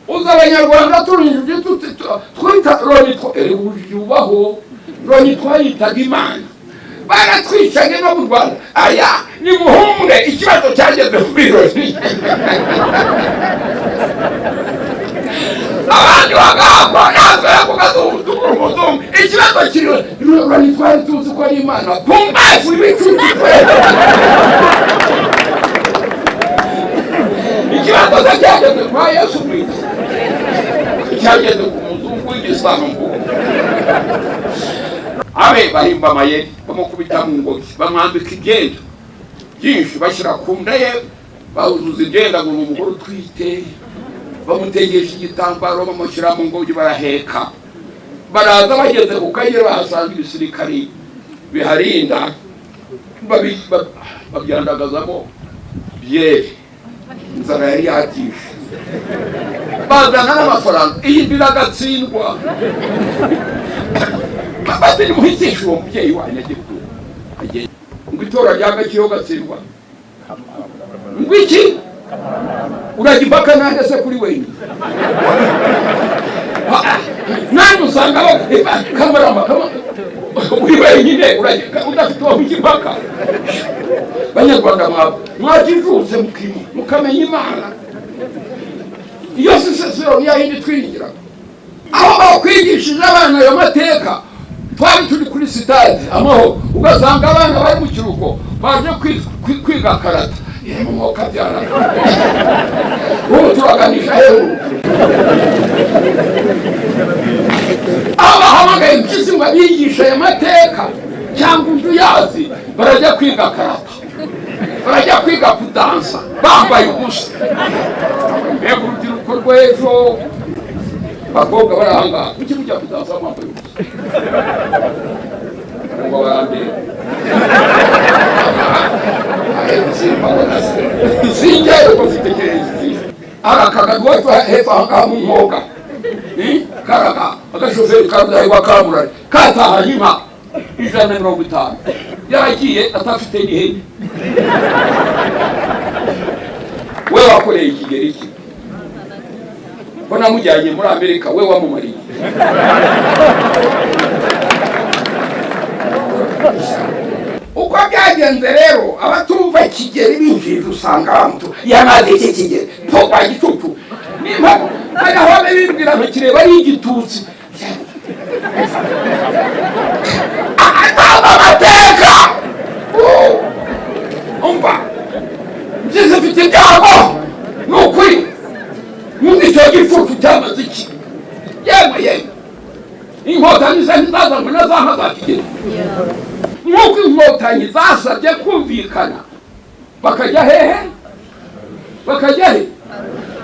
uza abanyarwanda turinjye twita yubaho Roni twayitaga Imana baratwicanye no mu Rwanda aya ni muhumure ikibazo cyageze kuri Roni abandi bagamba natwe kugazudu umuzungu ikibazo kiri Roni twari tuzi ko ari Imana kumbafu ibicucu ikibazo cyageze kwa Yesu Kristo cyageze ku muzungu w'igisambu abe bahimba amayeri bamukubita mu ngoyi bamwambika ibyenda byinshi bashyira ku nda ye bawuzuza ibyenda ngo umugore utwite bamutegesha igitambaro bamushyira mu ngoyi baraheka baraza bageze ku kayira bahasanga ibisirikari biharinda babyandagazamo byeri inzara yari yatishe bazana n'amafaranga iyi biragatsindwa batari muhitisha uwo mubyeyi wanjye agiye ngo itora ry'agaciro gatsindwa ngo iki urajya impaka nanjye se kuri wenyine nanjye usanga kamarama uri wenyine udafite uwo mujya impaka banyarwanda mwajijutse mukamenya Imana iyo sisesero yahindi twiringira aho bakwigishije abana ayo mateka twari turi kuri sitade amahoro ugasanga abana bari mu kiruhuko baje kwiga karata mu mwuka byara ubu turaganisha hejuru abahamagaye Mpyisi ngo abigishe ayo mateka cyangwa undi uyazi barajya kwiga karata barajya kwiga kudansa bambaye ubusa mbega urubyiruko rw'ejo bakobwa barahanga kuki mujya kudansa bambaye ubusa ngo barandeba sinjyewe ko mfite kerezi arakagagwa hepfo ahangaha mu mwoga karaga agashoferi karudahigwa kamurari katahanye inka 150 yaragiye atafite n'ihene we wakoreye ikigeri iki ko namujyanye muri Amerika we wamumariye uko byagenze rero abatumva ikigeri binjije usanga abantu yamaze iki kigeri toba gicucu nimba aho bibwira ngo kireba ari igitutsi amateka umva Mpyisi afite ibyago n'ukuri icyo gicucu cyamaze iki yewe inkotanyi zazanywe na za nka za kigeri nk'uko inkotanyi zasabye kumvikana bakajya hehe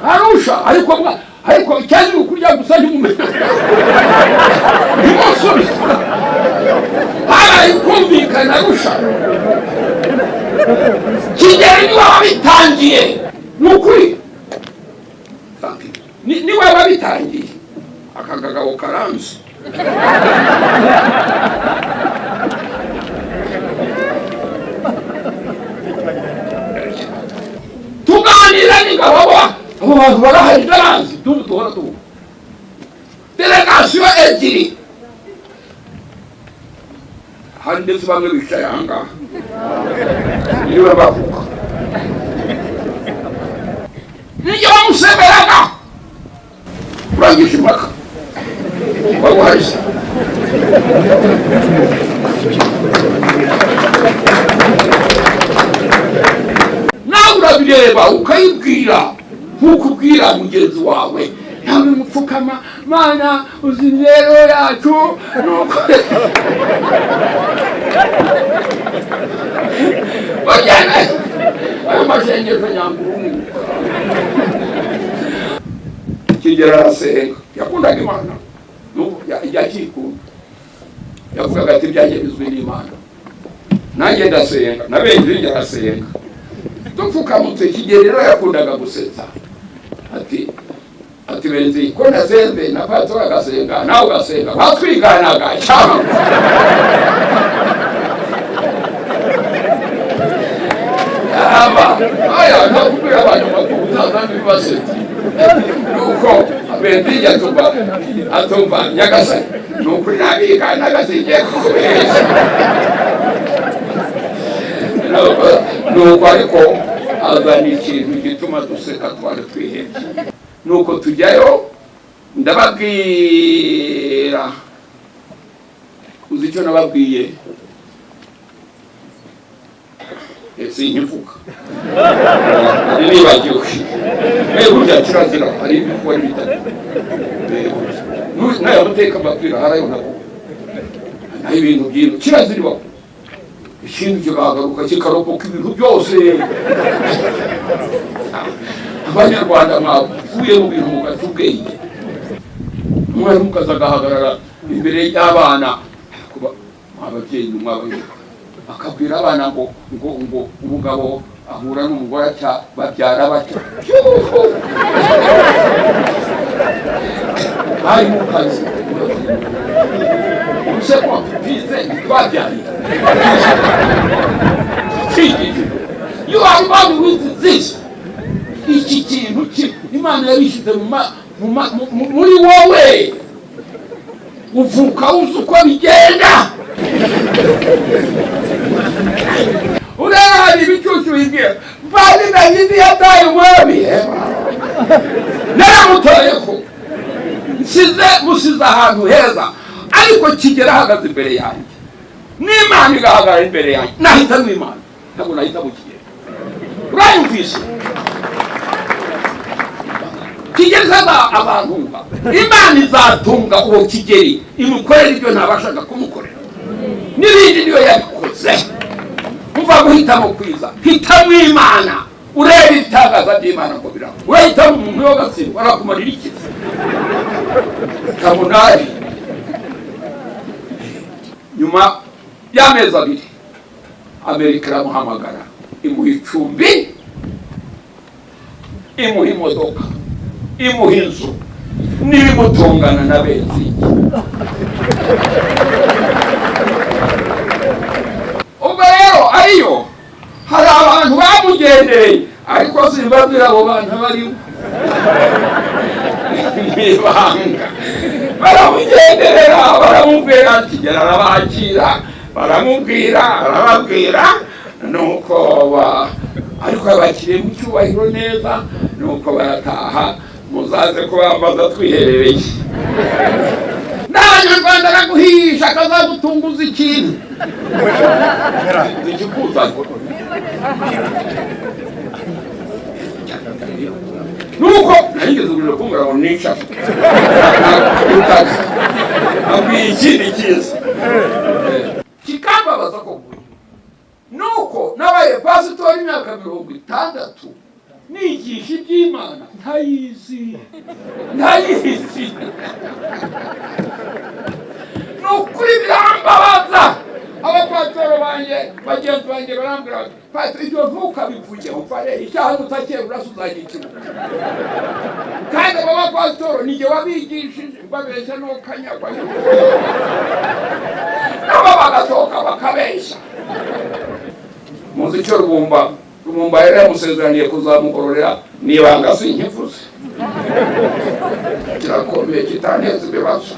Arusha ariko cyane ukurya gusa n'umumenya ntimusubiza harayi kumvikana Arusha Kigeli niwe wabitangiye n'ukuri niwe wabitangiye akagagabo karanze tuganira n'ingabo abo bantu barahari ndaranzi duhora delegasiyo ebyiri hari ndetse bamwe bicaye ahangaha niwe bavuga nijye bamuseberaga urangisha impaka waguharisha nawe urabireba ukayibwira nk'uko ubwira mugenzi wawe nawe mupfukama Mana uzi rero yacu nuko bajyana ayo mashengesho nyanguru Kigeli arasenga yakundaga Imana yakikunda yavugaga ati byanjye bizwi n'Imana nanjye ndasenga nabenje arasenga tupfukamutse Kigeli rero yakundaga gusetsa ati benzi ko nasenze na pato agasenga nawe ugasenga batwiganaga cyangwa aya nakubwira abantu bakuru utazana ibibasetsa mugenzi atumva Nyagasani nukuri nabiga nagasingiye kukubesha nuko ariko azana ikintu gituma duseka twari twihebye nuko tujyayo ndababwira uzi icyo nababwiye sinkivuga nibagiwe burya kirazira hari ibikuba bitatu n'aya mateka mbabwira harayo nabo naho ibintu byinshi kirazira ikintu kikagaruka kikarokoka ibintu byose abanyarwanda mwavuye mu bintu mugaca ubwenge umwari mukaza agahagarara imbere y'abana ababyeyi mwabayoboka akabwira abana ngo umugabo ahura n'umugore babyara batya hari mu kazi use ko bize babyariye you are born with this iki kintu Imana yabishyize muri wowe uvuka uzi uko bigenda ureba hari ibicucu bigira bari nagize yataye umwami naramutoye ko musize ahantu heza ariko kigera ahagaze imbere yanjye n'Imana igahagarara imbere yanjye nahita n'Imana ntabwo nahita mu kigera urayumvise kigeza abantu Imana izatunga uwo kigeri imukorera ibyo ntabashaga kumukorera n'ibindi niyo yabikoze umva guhitamo kwiza hitamo Imana ureba ibitangaza by'Imana ngo biraba urahitamo umuntu w'agatsindwa arakumarira iki kamunari nyuma y'amezi 2 Amerika iramuhamagara imuha icumbi imuha imodoka imuha inzu n'ibimutungana na benzi ubwo rero ariyo hari abantu bamugendereye ariko simbabwira abo bantu bariho nibanga baramugenderera baramubwira kigera arabakira baramubwira arababwira nuko ariko abakiriye mu cyubahiro neza nuko barataha muzaze kubambaza twiherereye n'abanyarwanda araguhisha akazagutunguza ikintu zikikuzana nuko nahigeze ugurira kumbura ngo nishafe abwiye ikindi cyiza kikambabaza ko nuko nabaye pasitori imyaka 60 nigisha iby'Imana ntayizi nukuri birambabaza abapatoro banjye bagenzi banjye barambwira patro ibyo ntukabivuge upfare icyaha utakera urasuzagira ikibuga kandi abo bapatoro nijye wabigishije mbabeshya no kanyagwa aba bagasohoka bakabeshya muzi icyo Rumumba yari yamusezeraniye kuzamugororera nibanga sinkivuze kirakomeye kitaneza ibibazo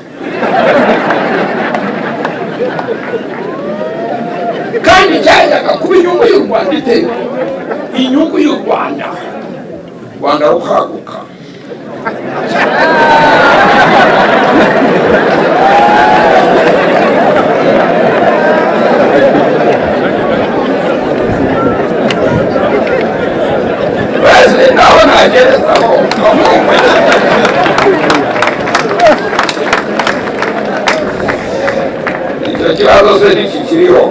kandi cyajyaga kuba inyungu y'u Rwanda iteye inyungu y'u Rwanda rukaguka naho nagerezaho icyo kibazo se n'iki kiriho